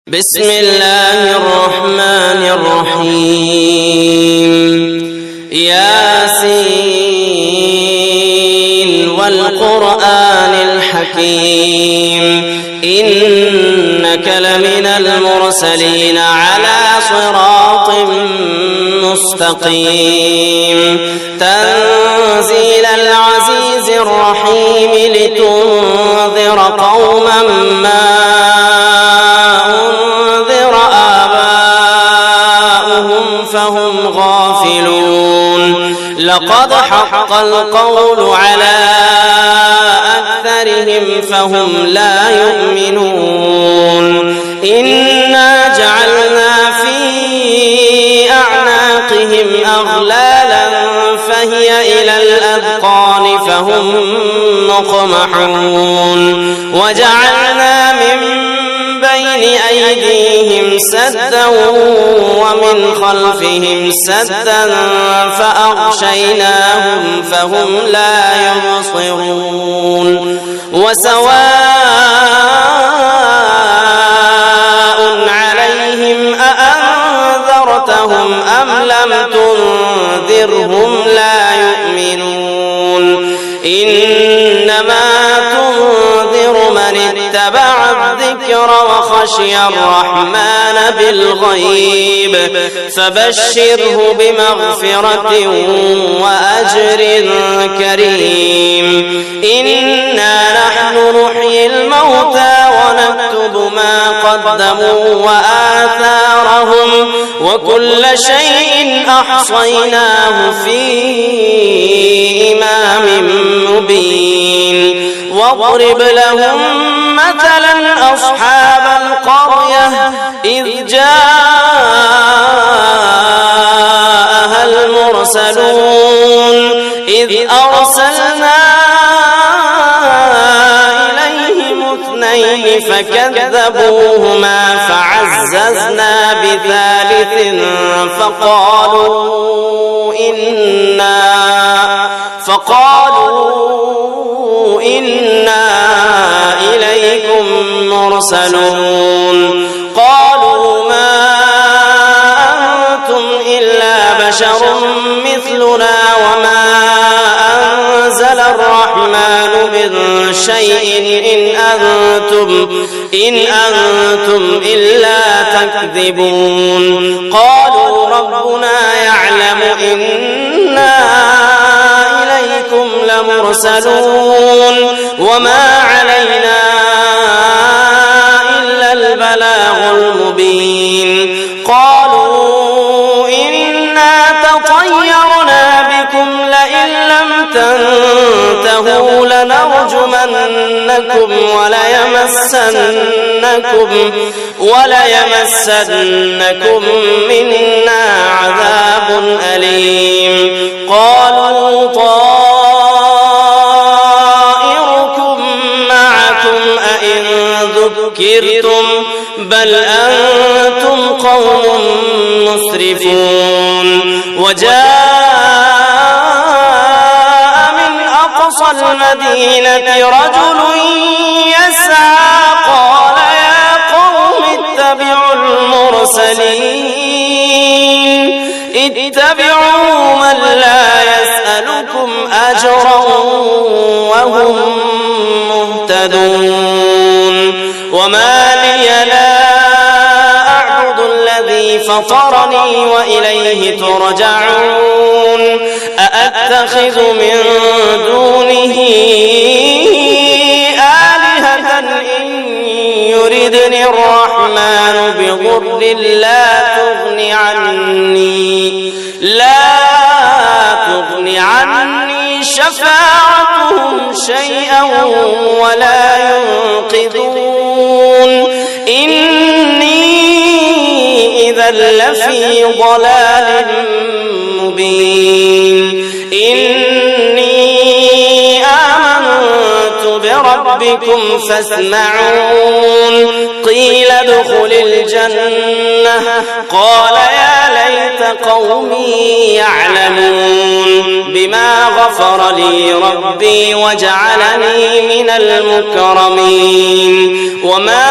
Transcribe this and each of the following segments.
بسم الله الرحمن الرحيم ياسين والقرآن الحكيم إنك لمن المرسلين على صراط مستقيم تنزيل العزيز الرحيم لتنذر قوما ما فهم غافلون لقد حق القول على أكثرهم فهم لا يؤمنون إنا جعلنا في أعناقهم أغلالا فهي إلى الأذقان فهم مقمحون وجعلنا من بين أيديهم سدا ومن خلفهم سدا فأغشيناهم فهم لا يبصرون وسواء عليهم أأنذرتهم أم لم تنذرهم لا يؤمنون إنما تنذر من اتبع الذكر وخشي الرحمن بالغيب فبشره بمغفرة وأجر كريم إنا نحن نحيي الموتى ونكتب ما قدموا وآثارهم وكل شيء أحصيناه في إمام مبين واضرب لهم مثلا أصحاب القرية إذ جاءها المرسلون إذ أرسلنا إليهم اثنين فكذبوهما فعززنا بثالث فقالوا إنا إليكم مرسلون قالوا ما أنتم إلا بشر مثلنا وما أنزل الرحمن من شيء إن أنتم إلا تكذبون قالوا ربنا يعلم إنا إليكم لمرسلون وما علينا إلا البلاغ المبين قالوا إنا تطيرنا بكم لئن لم تنتهوا لنرجمنكم وليمسنكم منا عذاب أليم قالوا طائركم معكم أئن ذكرتم بل أنتم قوم مسرفون وجاء من أقصى المدينة رجل يسعى قال يا قوم اتبعوا المرسلين اتبعوا من لا يسألكم أجرا وهم مهتدون وما لي لا أعبد الذي فطرني وإليه ترجعون أأتخذ من دونه آلهة إن يردني الرحمن بضر لا تغني عني شفاعتهم شيئا ولا ينقذون إني إذا لفي ضلال مبين إني آمنت بربكم فاسمعون قيل ادخل الجنة قال يا ليت قومي يعلمون بما غفر لي ربي وجعلني من المكرمين وما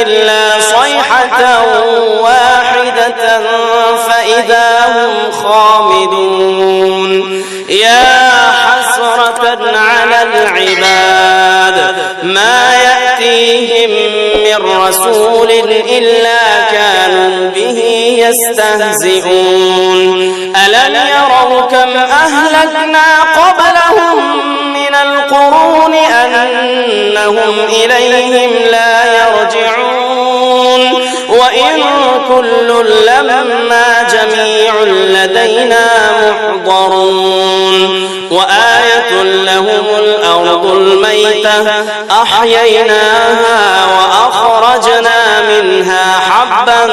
إلا صيحة واحدة فإذا هم خامدون يا حسرة على العباد ما يأتيهم من رسول إلا كانوا به يستهزئون ألم يروا كم أهلكنا قبلهم من القرون أنهم إليهم لا يرجعون وإن كل لما جميع لدينا محضرون وآية لهم الأرض الميتة أحييناها وأخرجنا منها حبا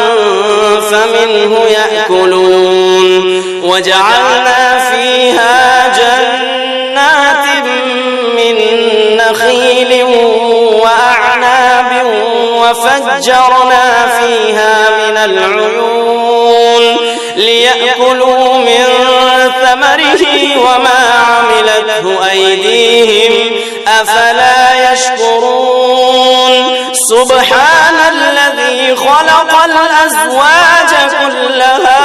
فمنه يأكلون وجعلنا فيها جنات من نخيل وأعناب وفجرنا فيها من العيون ليأكلوا من ثمره وما عملته أيديهم أفلا يشكرون سبحان الذي خلق الأزواج كلها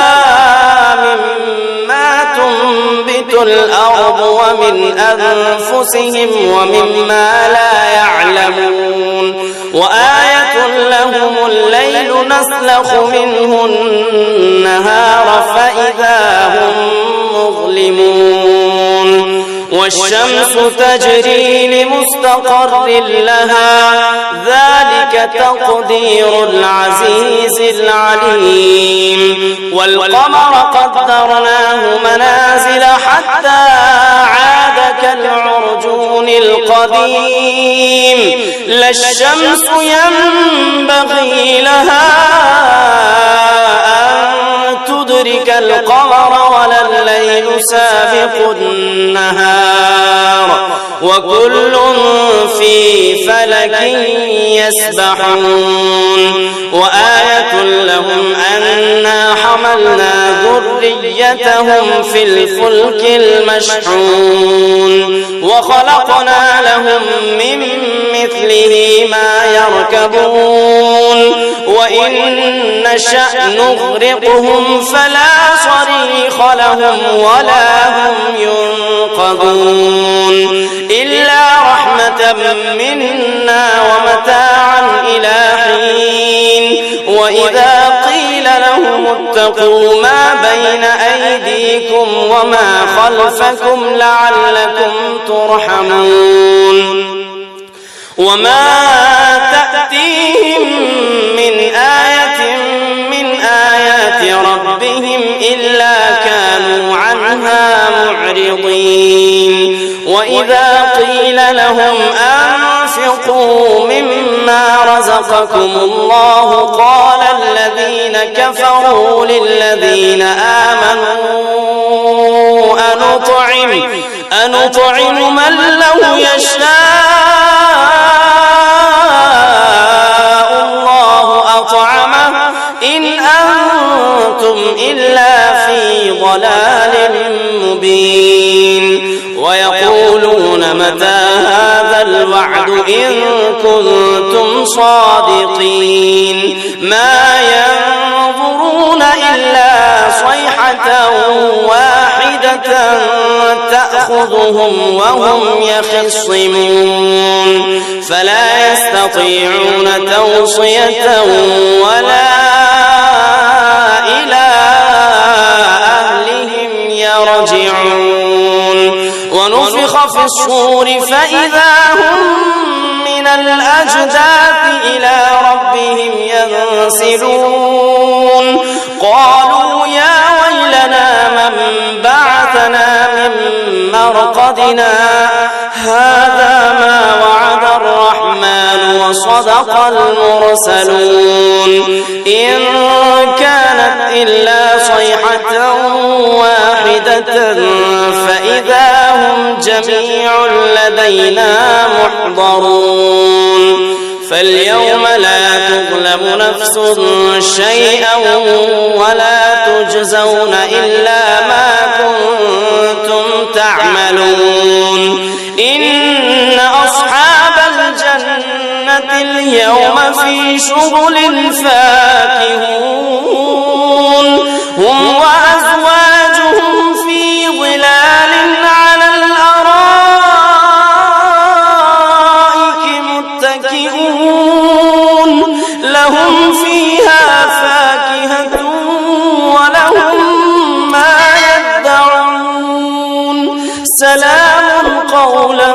مما تنبت الأرض ومن أنفسهم ومما لا يعلمون وآية لهم الليل نسلخ منه النهار فإذا هم مظلمون والشمس تجري لمستقر لها ذلك تقدير العزيز العليم والقمر قدرناه منازل حتى عاد كالعرجون القديم لا الشمس ينبغي لها أن تدرك القمر ولا الليل سابق النهار وكل في فلك يسبحون وآية لهم أنا حملنا ذريتهم في الفلك المشحون وخلقنا لهم من مثله ما يركبون وإن نشأ نغرقهم فلا صريخ لهم ولا هم ينقذون إلا رحمة منا ومتاعا إلى حين وإذا قيل لهم اتقوا ما بين أيديكم وما خلفكم لعلكم ترحمون وما تأتيهم من آية من آيات ربهم إلا كانوا عنها معرضين وإذا قيل لهم أنفقوا مما رزقكم الله قال الذين كفروا للذين آمنوا أنطعم من لو يشاء الله أطعمه إن أنتم إلا في ضلال مبين ويقولون متى هذا الوعد إن كنتم صادقين ما ينظرون إلا صيحة واحدة تأخذهم وهم يخصمون فلا يستطيعون توصية ولا إلى أهلهم يرجعون ونفخ في الصور فإذا هم من الأجداث إلى ربهم ينسلون قالوا يا ويلنا من بعثنا من مرقدنا هذا ما وعد الرحمن وصدق المرسلون إن كانت إلا صيحة واحدة فإذا هم جميع لدينا محضرون فاليوم لا تظلم نفس شيئا ولا تجزون إلا ما كنتم تعملون إن أصحاب الجنة اليوم في شغل فاكهون هم وأزواجهم في ظلال على الأرائك متكئون لهم فيها فاكهة ولهم ما يدعون سلام قولا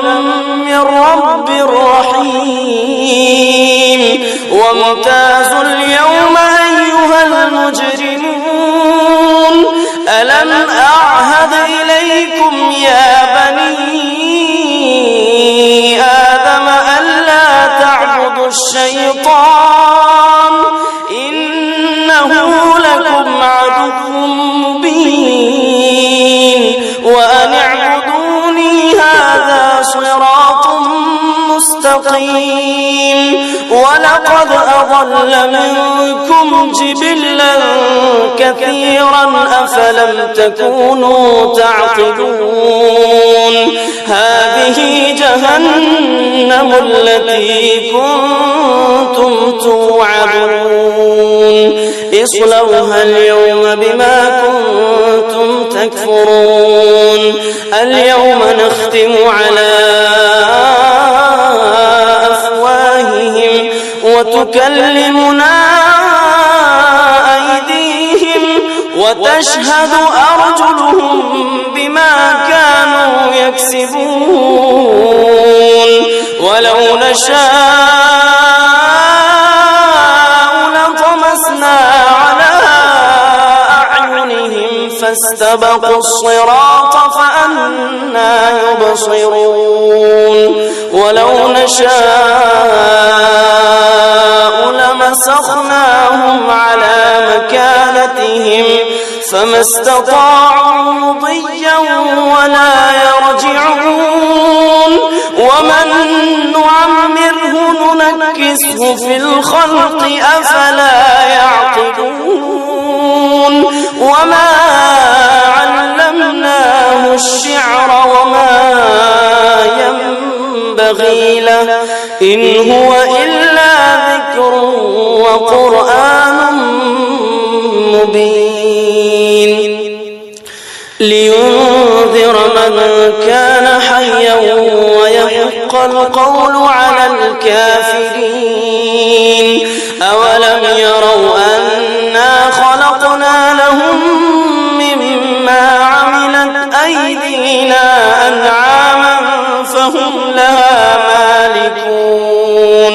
من رب رحيم وامتازوا اليوم أيها المجرمون ألم أعهد إليكم يا بني آدم ألا تعبدوا الشيطان إنه لكم عدو مبين وأن اعبدوني هذا صراط مستقيم ولقد أضل منكم جبلا كثيرا أفلم تكونوا تعقلون هذه جهنم التي كنتم توعدون اصلوها اليوم بما كنتم تكفرون اليوم نختم على أفواههم وتكلمنا أيديهم وتشهد أرجلهم بما كانوا يكسبون ولو نشاء لطمسنا على أعينهم فاستبقوا الصراط فأنى يبصرون ولو نشاء لمسخناهم على مكانتهم فما استطاعوا مضيا ولا يرجعون ومن نعمره ننكسه في الخلق أفلا يعقلون وما علمناه الشعر وما ينبغي له إن هو إلا ذكر وقرآن مبين لينذر من كان حيا ويحق القول على الكافرين أولم يروا أنا خلقنا لهم مما عملت أيدينا أنعاما فهم لها مالكون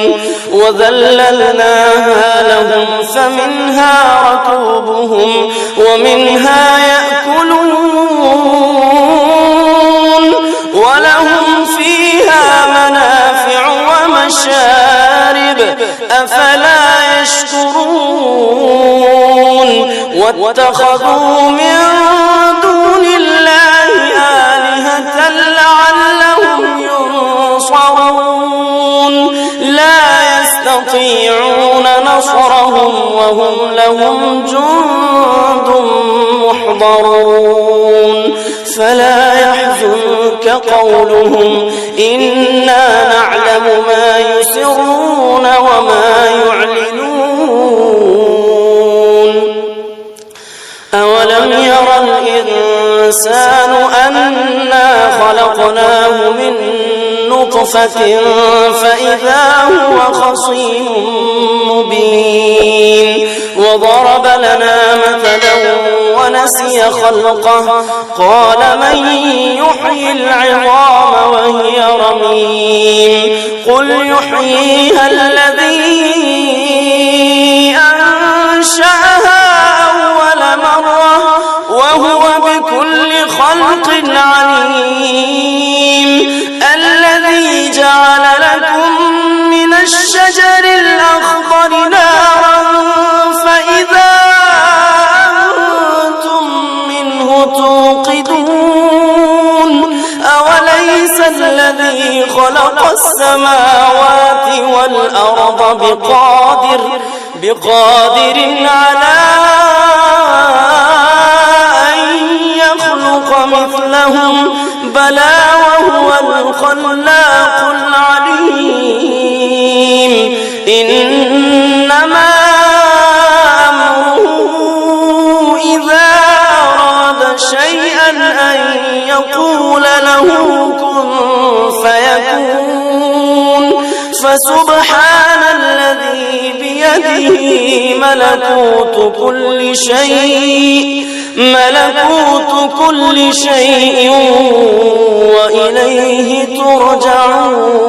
وذللناها لهم فمنها ركوبهم ومنها يأكلون ولهم فيها منافع ومشارب أفلا يشكرون واتخذوا من دون الله آلهة لعلهم ينصرون لا يستطيعون نصرهم وهم لهم جند محضرون فلا يحزنك قولهم إنا نعلم ما يسرون وما يعلنون أولم ير الإنسان أنا خلقناه من نطفة فإذا هو خصيم مبين وضرب لنا مثلا ونسي خلقه قال من يحيي العظام وهي رميم قل يحييها الذي أنشأها أول مرة وهو بكل خلق عليم الذي جعل لكم من الشجر الأخضر نارا فإذا أنتم منه توقدون أوليس الذي خلق السماوات والأرض بقادر على أن يخلق مثلهم بلى وهو الخلاق العليم ملكوت كل شيء وإليه ترجعون.